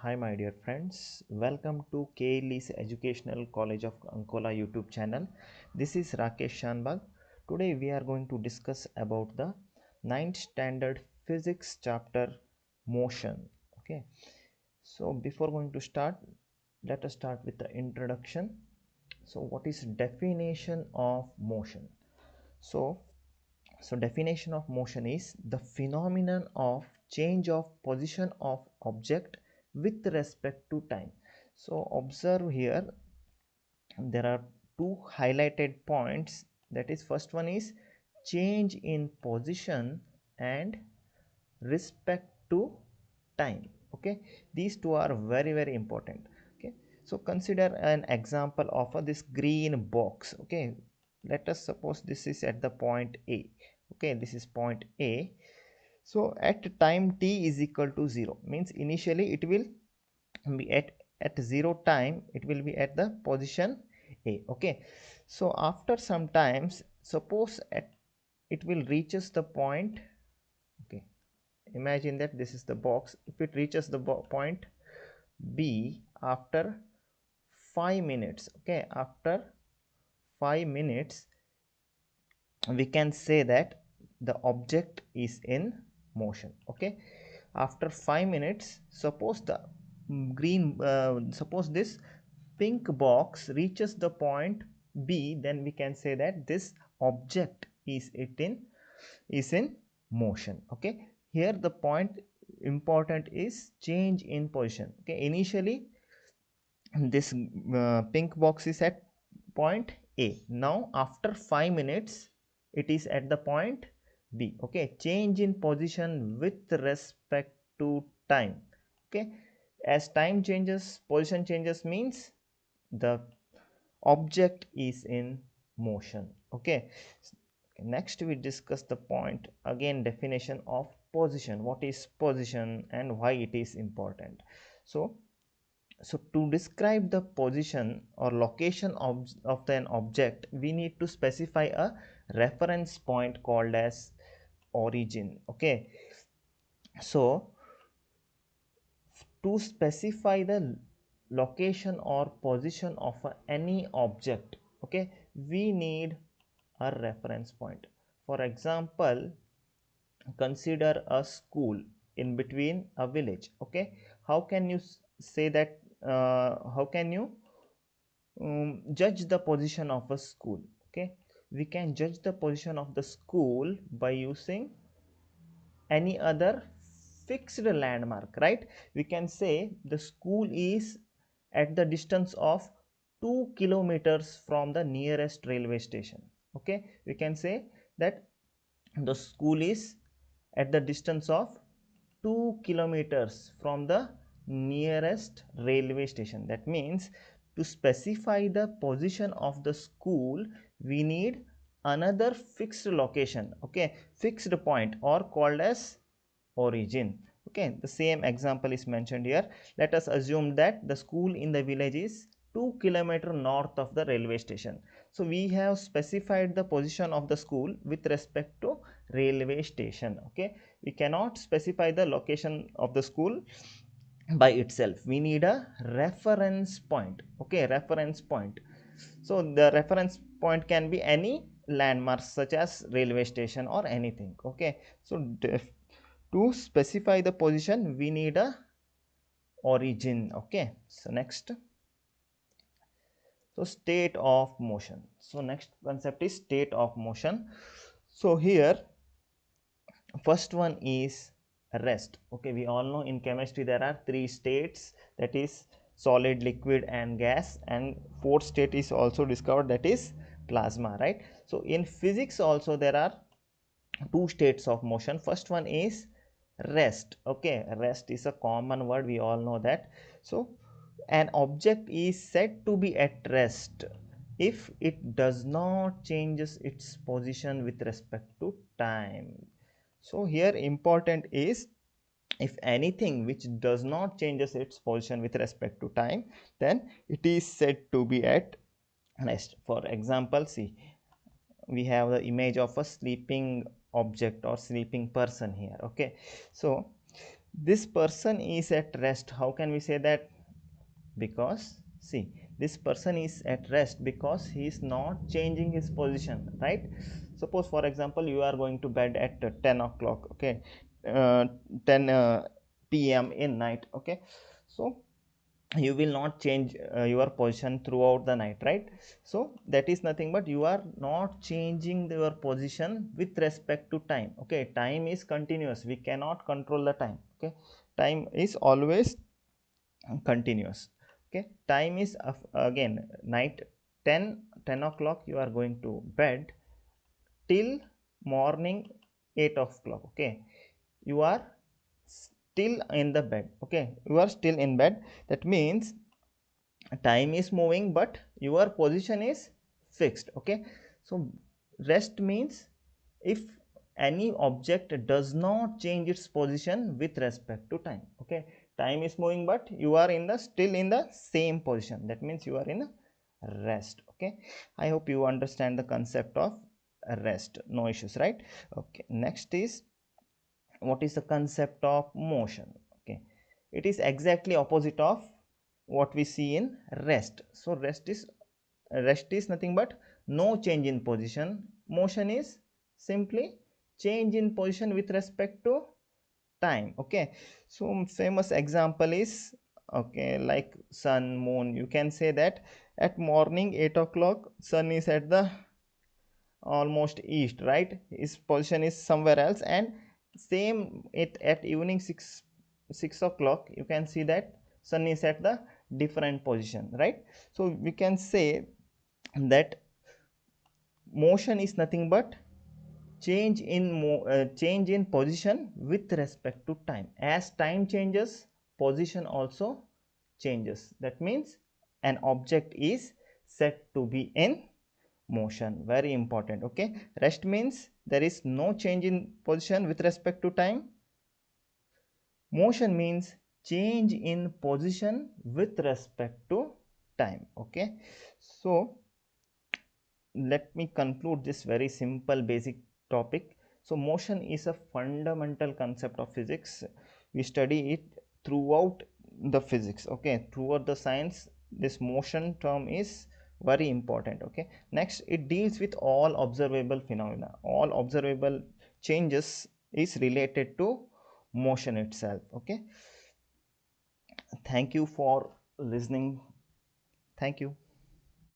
Hi my dear friends, welcome to KLE's Educational College of Ankola YouTube channel. This is Rakesh Shanbaag. Today we are going to discuss about the 9th standard physics chapter motion. Okay, so before going to start, let us start with the introduction. So what is definition of motion? So definition of motion is the phenomenon of change of position of object with respect to time. So observe here, there are two highlighted points. That is, first one is change in position and respect to time. Okay, these two are very important. Okay, so consider an example of this green box. Okay, let us suppose this is at the point A. Okay, this is point A. So at time t is equal to 0, means initially it will be at 0 time, it will be at the position A. Okay, so after some times, suppose at it will reaches the point. Okay, imagine that this is the box. If it reaches the point B after 5 minutes, okay, after 5 minutes, we can say that the object is in motion. Okay, after 5 minutes, suppose the suppose this pink box reaches the point B, then we can say that this object is in motion. Okay, here the point important is change in position. Okay, initially this pink box is at point A. Now after 5 minutes it is at the point B. Okay, change in position with respect to time. Okay, as time changes, position changes, means the object is in motion. Okay, next we discuss the point again, definition of position. What is position and why it is important? So to describe the position or location of an object, we need to specify a reference point called as origin. Okay, so to specify the location or position of any object, okay, we need a reference point. For example, consider a school in between a village. Okay, how can you say that, how can you judge the position of a school? Okay, we can judge the position of the school by using any other fixed landmark, right? We can say the school is at the distance of 2 kilometers from the nearest railway station. Okay, we can say that the school is at the distance of 2 kilometers from the nearest railway station. That means to specify the position of the school, we need another fixed location. Okay, fixed point or called as origin. Okay, the same example is mentioned here. Let us assume that the school in the village is 2 kilometers north of the railway station. So we have specified the position of the school with respect to railway station. Okay, we cannot specify the location of the school by itself, we need a reference point. Okay, reference point. So the reference point can be any landmark such as railway station or anything. Okay, so to specify the position, we need a origin. Okay, so next, so state of motion. So next concept is state of motion. So here first one is rest. Okay, we all know in chemistry there are three states, that is solid, liquid and gas, and fourth state is also discovered, that is plasma, right? So in physics also there are two states of motion. First one is rest. Okay, rest is a common word, we all know that. So an object is said to be at rest if it does not changes its position with respect to time. So here important is, if anything which does not changes its position with respect to time, then it is said to be at rest. For example, see, we have the image of a sleeping object or sleeping person here. Okay, so This person is at rest. How can we say that? Because see, this person is at rest because he is not changing his position, right? Suppose for example you are going to bed at 10 o'clock, okay, 10 p.m. in night, okay. So you will not change your position throughout the night, right? So that is nothing but you are not changing your position with respect to time, okay. Time is continuous, we cannot control the time, okay. Time is always continuous, okay. Time is again night 10 o'clock you are going to bed till morning 8 o'clock, okay. You are still in the bed, okay, you are still in bed. That means time is moving but your position is fixed, okay. So rest means if any object does not change its position with respect to time, okay. Time is moving but you are in the still in the same position, that means you are in rest, okay. I hope you understand the concept of rest, no issues, right? Okay, next is what is the concept of motion, okay. It is exactly opposite of what we see in rest. So rest is nothing but no change in position. Motion is simply change in position with respect to time, okay. So famous example is, okay, like sun, moon. You can say that at morning 8 o'clock sun is at the almost east, right? His position is somewhere else. And same it at evening 6 o'clock you can see that sun is at the different position, right? So we can say that motion is nothing but change in position with respect to time. As time changes, position also changes. That means an object is said to be in motion. Very important, okay. Rest means there is no change in position with respect to time. Motion means change in position with respect to time, okay. So let me conclude this very simple basic topic. So motion is a fundamental concept of physics. We study it throughout the physics, okay. Throughout the science this motion term is very important, okay. Next, it deals with all observable phenomena. All observable changes is related to motion itself, okay. Thank you for listening. Thank you.